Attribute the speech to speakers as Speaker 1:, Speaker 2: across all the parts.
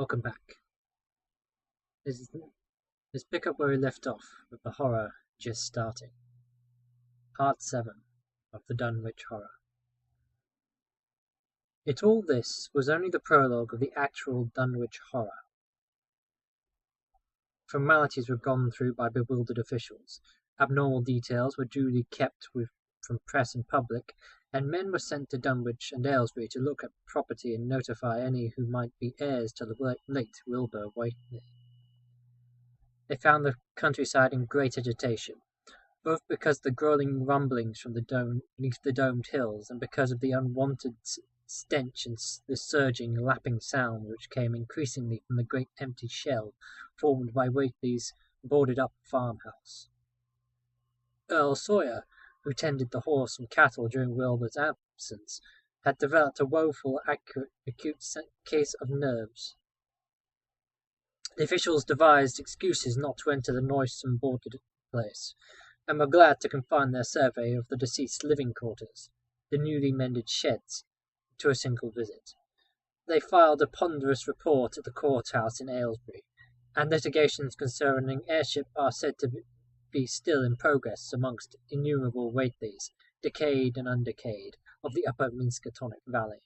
Speaker 1: Welcome back. Let's pick up where we left off, with the horror just starting. Part 7 of the Dunwich Horror. Yet all this was only the prologue of the actual Dunwich Horror. Formalities were gone through by bewildered officials, abnormal details were duly kept from press and public, and men were sent to Dunwich and Aylesbury to look at property and notify any who might be heirs to the late Wilbur Whately. They found the countryside in great agitation, both because of the growling rumblings from beneath the domed hills, and because of the unwonted stench and the surging, lapping sound which came increasingly from the great empty shell formed by Whately's boarded-up farmhouse. Earl Sawyer, who tended the horse and cattle during Wilbur's absence, had developed a woeful acute case of nerves. The officials devised excuses not to enter the noisome boarded place, and were glad to confine their survey of the deceased's living quarters, the newly mended sheds, to a single visit. They filed a ponderous report at the courthouse in Aylesbury, and litigations concerning heirship are said to be still in progress amongst innumerable Whateleys, decayed and undecayed, of the upper Miskatonic Valley.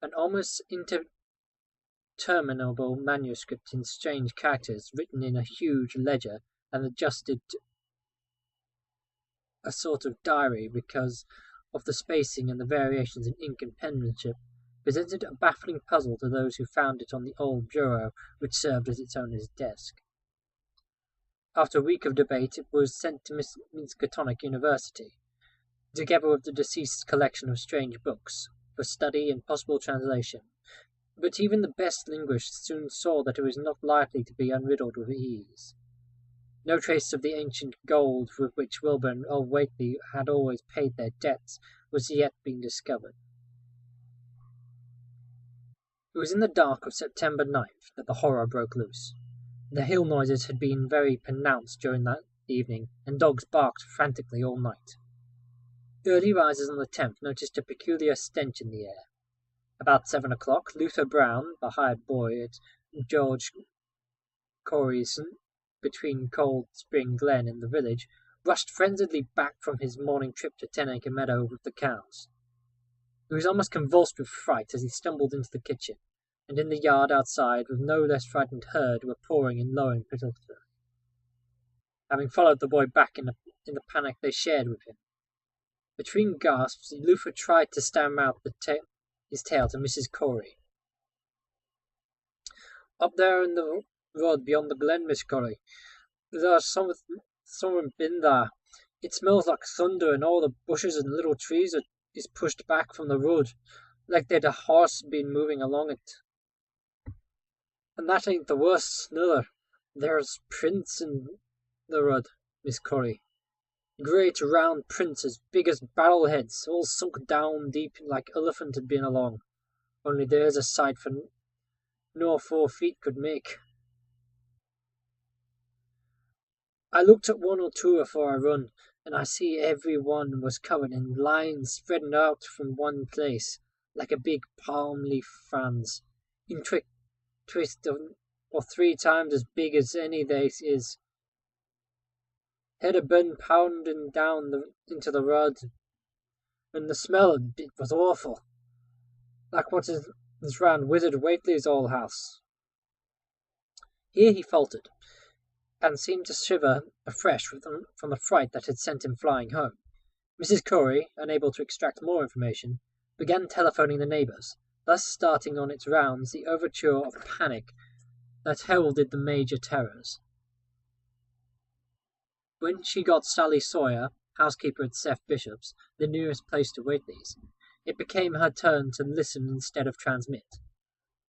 Speaker 1: An almost interminable manuscript in strange characters, written in a huge ledger and adjusted to a sort of diary because of the spacing and the variations in ink and penmanship, presented a baffling puzzle to those who found it on the old bureau which served as its owner's desk. After a week of debate, it was sent to Miskatonic University, together with the deceased's collection of strange books, for study and possible translation. But even the best linguists soon saw that it was not likely to be unriddled with ease. No trace of the ancient gold with which Wilbur and old Whately had always paid their debts was yet being discovered. It was in the dark of September 9th that the horror broke loose. The hill noises had been very pronounced during that evening, and dogs barked frantically all night. Early risers on the 10th noticed a peculiar stench in the air. About 7 o'clock, Luther Brown, the hired boy at George Corey's between Cold Spring Glen and the village, rushed frenziedly back from his morning trip to 10-acre Meadow with the cows. He was almost convulsed with fright as he stumbled into the kitchen, and in the yard outside, with no less frightened herd, were pouring and lowing pitilessly. Having followed the boy back in the panic they shared with him. Between gasps, Luther tried to stammer out his tale to Mrs. Corey. "Up there in the road beyond the glen, Miss Corey. There's someone been there. It smells like thunder, and all the bushes and little trees is pushed back from the road, like there'd a horse been moving along it. And that ain't the worst, neither. There's prints in the road, Miss Corey. Great round prints as big as barrel heads, all sunk down deep like elephant had been along. Only there's a sight for no 4 feet could make. I looked at 1 or 2 afore I run, and I see every one was covered in lines spreading out from one place, like a big palm leaf fronds, in twist or 3 times as big as any they is. Had a been pounding down into the road, and the smell of it was awful, like what is round Wizard Whately's old house." Here he faltered, and seemed to shiver afresh from the fright that had sent him flying home. Mrs. Corey, unable to extract more information, began telephoning the neighbours, thus starting on its rounds the overture of panic that heralded the major terrors. When she got Sally Sawyer, housekeeper at Seth Bishop's, the nearest place to Whately's, it became her turn to listen instead of transmit.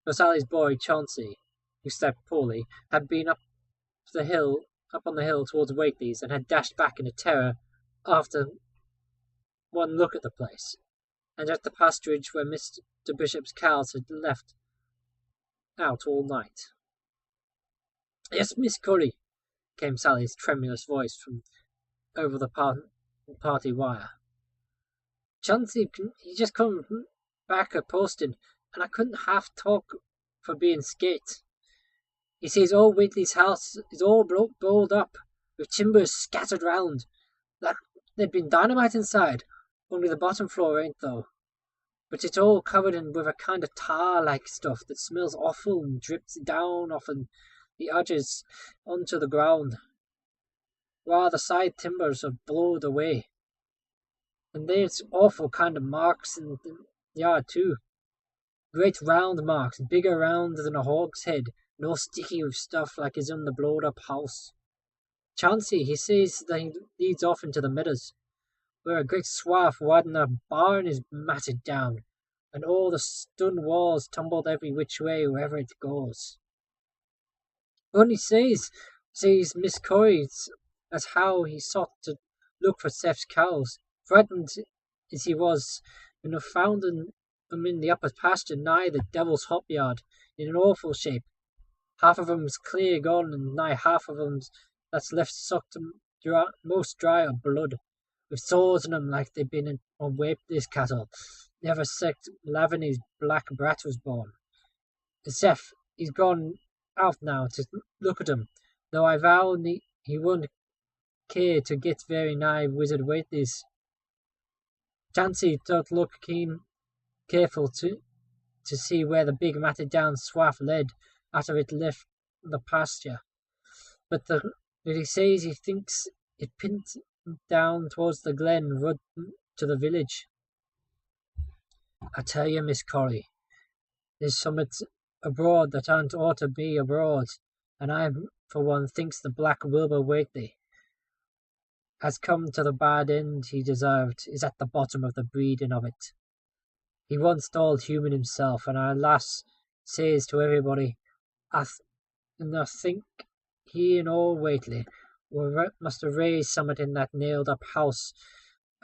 Speaker 1: For Sally's boy Chauncey, who slept poorly, had been up on the hill towards Whately's, and had dashed back in terror after one look at the place, and at the pasturage where Mr. Bishop's cows had left out all night. "Yes, Miss Corey," came Sally's tremulous voice from over the party wire. "Chauncey, he just come back a posting, and I couldn't half talk for being skate. He sees old Whately's house is all balled up, with timbers scattered round, like there'd been dynamite inside, only the bottom floor ain't though. But it's all covered in with a kind of tar-like stuff that smells awful and drips down off the edges onto the ground, while the side timbers are blowed away. And there's awful kind of marks in the yard too. Great round marks, bigger round than a hog's head, and all sticky with stuff like is in the blowed up house. Chauncey, he says that he leads off into the meadows, where a great swath widening a barn is matted down, and all the stone walls tumbled every which way wherever it goes. Only says Miss Corey as how he sought to look for Seth's cows, frightened as he was, and have found them in the upper pasture nigh the devil's hop yard, in an awful shape. Half of 'em's clear gone, and nigh half of 'em's that's left sucked most dry of blood, with sores in 'em like they'd been on Whately's cattle, ever since Laviny's black brat was born. And Seth, he's gone out now to look at 'em, though I vow he won't care to get very nigh Wizard Whately's. Chancy don't look careful to see where the big matted down swath led after it left the pasture, but he says he thinks it pinned down towards the glen road to the village. I tell you, Miss Corey, there's summat abroad that aren't ought to be abroad, and I, for one, thinks the black Wilbur Whately has come to the bad end he deserved, is at the bottom of the breeding of it. He once all human himself, and our lass says to everybody, I think he and all Whately must have raised summat in that nailed up house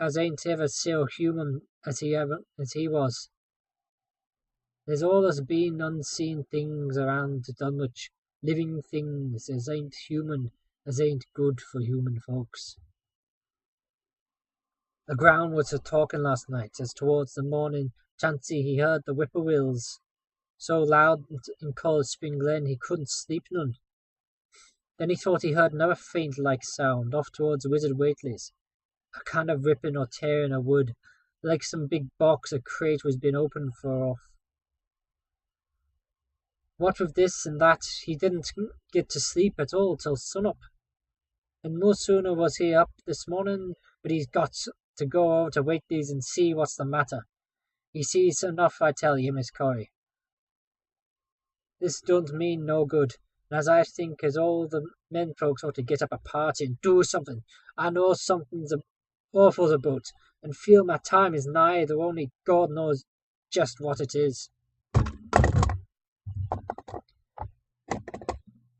Speaker 1: as ain't ever so human as he was. There's allus been unseen things around Dunwich, living things as ain't human, as ain't good for human folks. The ground was a talking last night, as towards the morning Chancy he heard the whippoorwills so loud in Cold Spring Glen he couldn't sleep none. Then he thought he heard another faint like sound off towards Wizard Whately's, a kind of ripping or tearing of wood, like some big box or crate was being opened for off. What with this and that, he didn't get to sleep at all till sunup, and no sooner was he up this morning, but he's got to go over to Whately's and see what's the matter. He sees enough, I tell you, Miss Corey. This don't mean no good, and as I think as all the men folks ought to get up a party and do something, I know something's awful's about, and feel my time is nigh, though only God knows just what it is.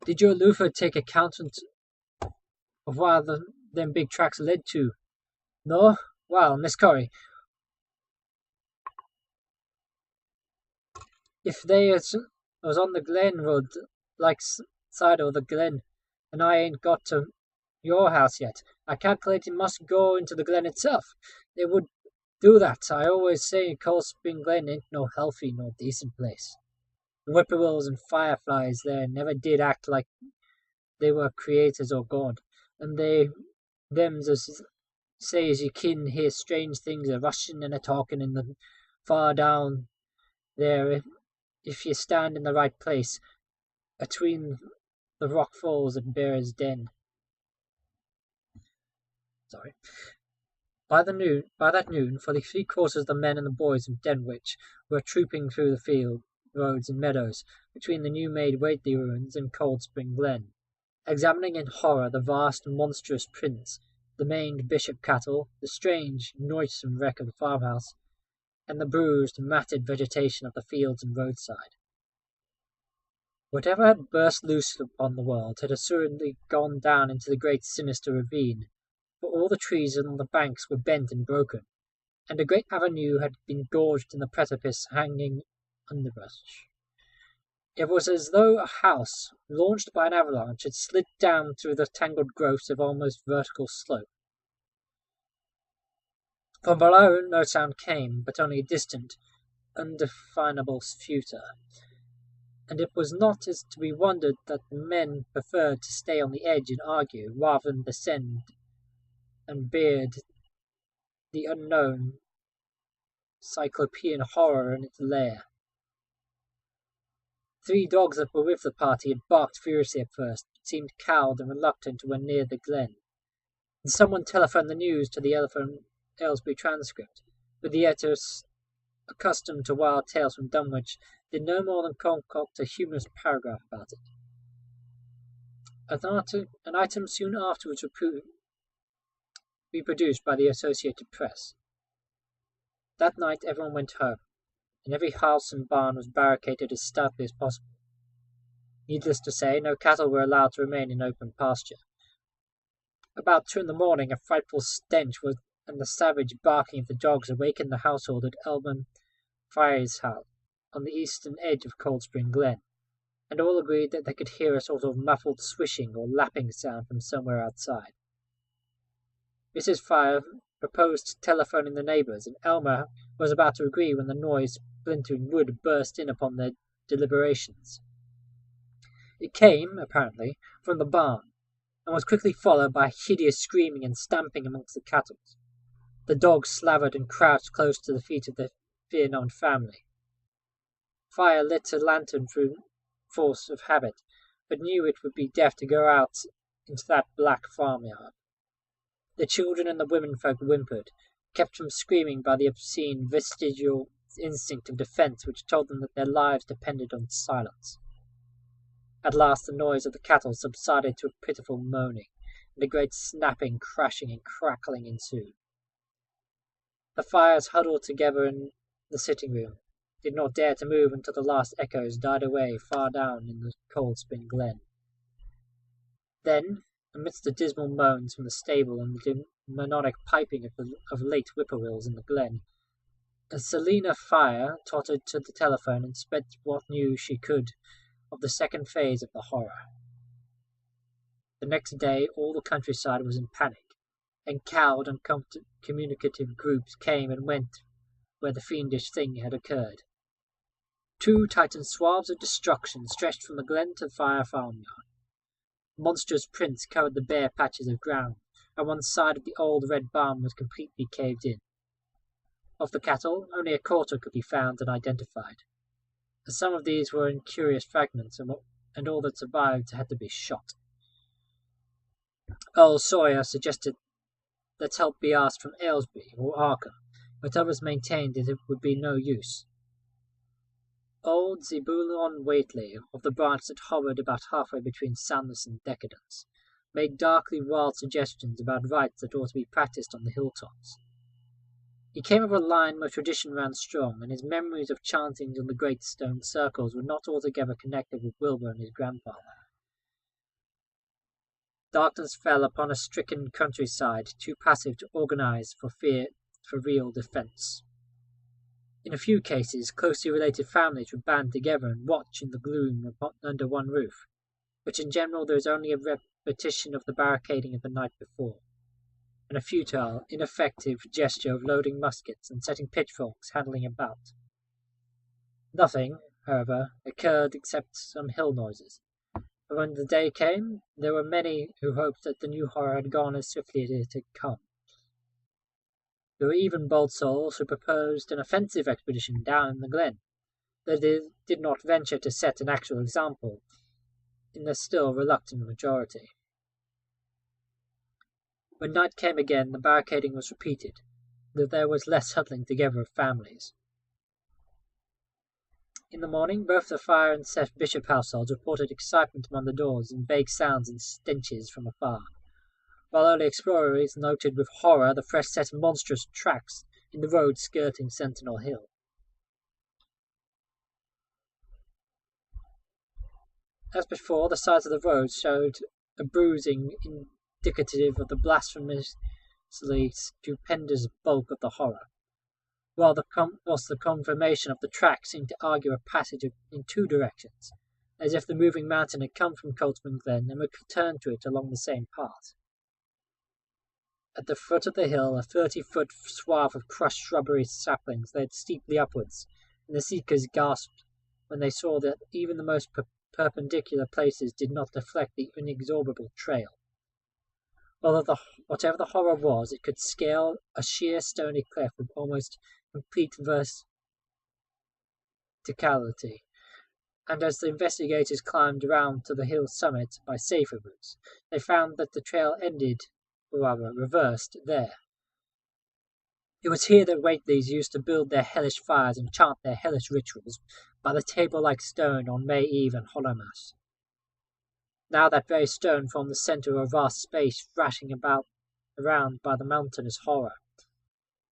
Speaker 1: Did your Luther take account of where them big tracks led to? No? Well, Miss Corey, if they was on the Glen Road, like side of the Glen, and I ain't got to your house yet, I calculate it must go into the Glen itself. They would do that. I always say Cold Spring Glen ain't no healthy, no decent place. The whippoorwills and fireflies there never did act like they were creators or God, and them's as say as you kin hear strange things a rushing and a talking in the far down there if you stand in the right place atween the rock falls and Bear's Den. By that noon, fully 3/4 of the men and the boys of Dunwich were trooping through the field, roads and meadows between the new-made Whately ruins and Cold Spring Glen, examining in horror the vast monstrous prints, the maned bishop cattle, the strange, noisome wreck of the farmhouse, and the bruised, matted vegetation of the fields and roadside. Whatever had burst loose upon the world had assuredly gone down into the great sinister ravine, for all the trees on the banks were bent and broken, and a great avenue had been gorged in the precipice hanging underbrush. It was as though a house, launched by an avalanche, had slid down through the tangled growths of almost vertical slope. From below no sound came, but only a distant, undefinable future, and it was not as to be wondered that the men preferred to stay on the edge and argue, rather than descend and beard the unknown cyclopean horror in its lair. 3 dogs that were with the party had barked furiously at first, but seemed cowed and reluctant when near the glen, and someone telephoned the news to the Aylesbury Transcript, but the editors, accustomed to wild tales from Dunwich, did no more than concoct a humorous paragraph about it. An item soon afterwards reproduced by the Associated Press. That night everyone went home, and every house and barn was barricaded as stoutly as possible. Needless to say, no cattle were allowed to remain in open pasture. About 2 in the morning, a frightful stench and the savage barking of the dogs awakened the household at Elman Friar's house on the eastern edge of Cold Spring Glen, and all agreed that they could hear a sort of muffled swishing or lapping sound from somewhere outside. Mrs. Friar proposed telephoning the neighbours, and Elmer was about to agree when the noise splintering wood burst in upon their deliberations. It came, apparently, from the barn, and was quickly followed by hideous screaming and stamping amongst the cattle. The dogs slavered and crouched close to the feet of the fear-known family. Friar lit a lantern through force of habit, but knew it would be death to go out into that black farmyard. The children and the womenfolk whimpered, kept from screaming by the obscene vestigial instinct of defence which told them that their lives depended on silence. At last the noise of the cattle subsided to a pitiful moaning, and a great snapping, crashing, and crackling ensued. The Friars huddled together in the sitting-room, did not dare to move until the last echoes died away far down in the Cold Spring Glen. Then, amidst the dismal moans from the stable and the demoniac piping of late whippoorwills in the glen, Selina Friar tottered to the telephone and spread what news she could of the second phase of the horror. The next day all the countryside was in panic, and cowed, uncommunicative groups came and went where the fiendish thing had occurred. 2 titan swaths of destruction stretched from the glen to the Friar farmyard. Monstrous prints covered the bare patches of ground, and one side of the old red barn was completely caved in. Of the cattle, only a quarter could be found and identified. Some of these were in curious fragments, and all that survived had to be shot. Earl Sawyer suggested that help be asked from Aylesbury or Arkham, but others maintained that it would be no use. Old Zebulon Whately, of the branch that hovered about halfway between soundness and decadence, made darkly wild suggestions about rites that ought to be practised on the hilltops. He came of a line where tradition ran strong, and his memories of chantings on the great stone circles were not altogether connected with Wilbur and his grandfather. Darkness fell upon a stricken countryside, too passive to organize for real defence. In a few cases, closely related families would band together and watch in the gloom under one roof, but in general there is only a repetition of the barricading of the night before, and a futile, ineffective gesture of loading muskets and setting pitchforks handling about. Nothing, however, occurred except some hill noises, and when the day came, there were many who hoped that the new horror had gone as swiftly as it had come. There were even bold souls who proposed an offensive expedition down in the glen, though they did not venture to set an actual example in the still reluctant majority. When night came again, the barricading was repeated, though there was less huddling together of families. In the morning, both the Friar and Seth Bishop households reported excitement among the doors and vague sounds and stenches from afar, while early explorers noted with horror the fresh-set monstrous tracks in the road skirting Sentinel Hill. As before, the sides of the road showed a bruising indicative of the blasphemously stupendous bulk of the horror, while the conformation of the track seemed to argue a passage in 2 directions, as if the moving mountain had come from Cold Spring Glen and would return to it along the same path. At the foot of the hill, a 30-foot swath of crushed shrubbery saplings led steeply upwards, and the seekers gasped when they saw that even the most perpendicular places did not deflect the inexorable trail. Whatever the horror was, it could scale a sheer stony cliff with almost complete verticality, and as the investigators climbed around to the hill's summit by safer routes, they found that the trail ended, or rather reversed, there. It was here that Whateleys used to build their hellish fires and chant their hellish rituals by the table-like stone on May Eve and Hallowmas. Now that very stone formed the centre of a vast space thrashing around by the mountainous horror,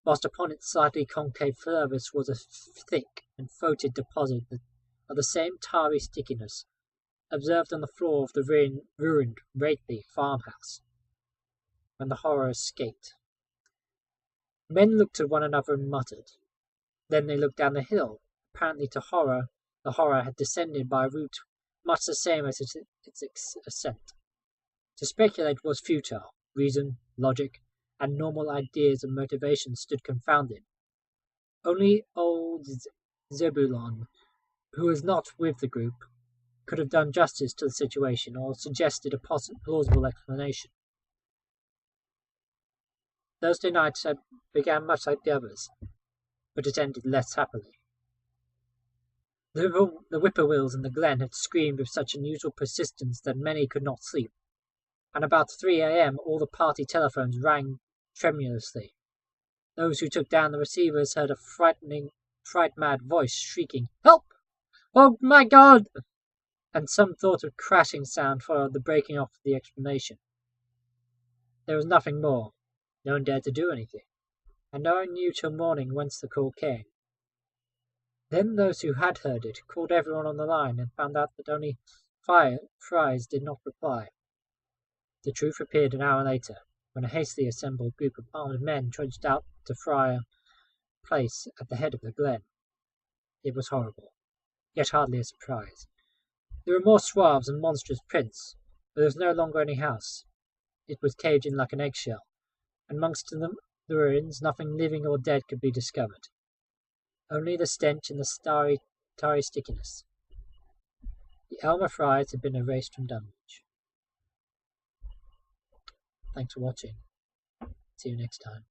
Speaker 1: whilst upon its slightly concave surface was a thick and foetid deposit of the same tarry stickiness observed on the floor of the ruined Whateley farmhouse when the horror escaped. Men looked at one another and muttered. Then they looked down the hill, apparently to horror. The horror had descended by a route much the same as its ascent. To speculate was futile. Reason, logic, and normal ideas and motivations stood confounded. Only old Zebulon, who was not with the group, could have done justice to the situation or suggested a plausible explanation. Thursday night began much like the others, but it ended less happily. The whippoorwills in the glen had screamed with such unusual persistence that many could not sleep, and about 3 a.m. all the party telephones rang tremulously. Those who took down the receivers heard a fright-mad voice shrieking, "Help! Oh my God!" and some sort of crashing sound followed the breaking off of the explanation. There was nothing more. No one dared to do anything, and no one knew till morning whence the call came. Then those who had heard it called everyone on the line and found out that only Fries did not reply. The truth appeared an hour later, when a hastily assembled group of armed men trudged out to Friar Place at the head of the glen. It was horrible, yet hardly a surprise. There were more swaths and monstrous prints, but there was no longer any house. It was caved in like an eggshell, and amongst the ruins nothing living or dead could be discovered. Only the stench and the tarry stickiness. The Elmer Friars had been erased from Dunwich. Thanks for watching. See you next time.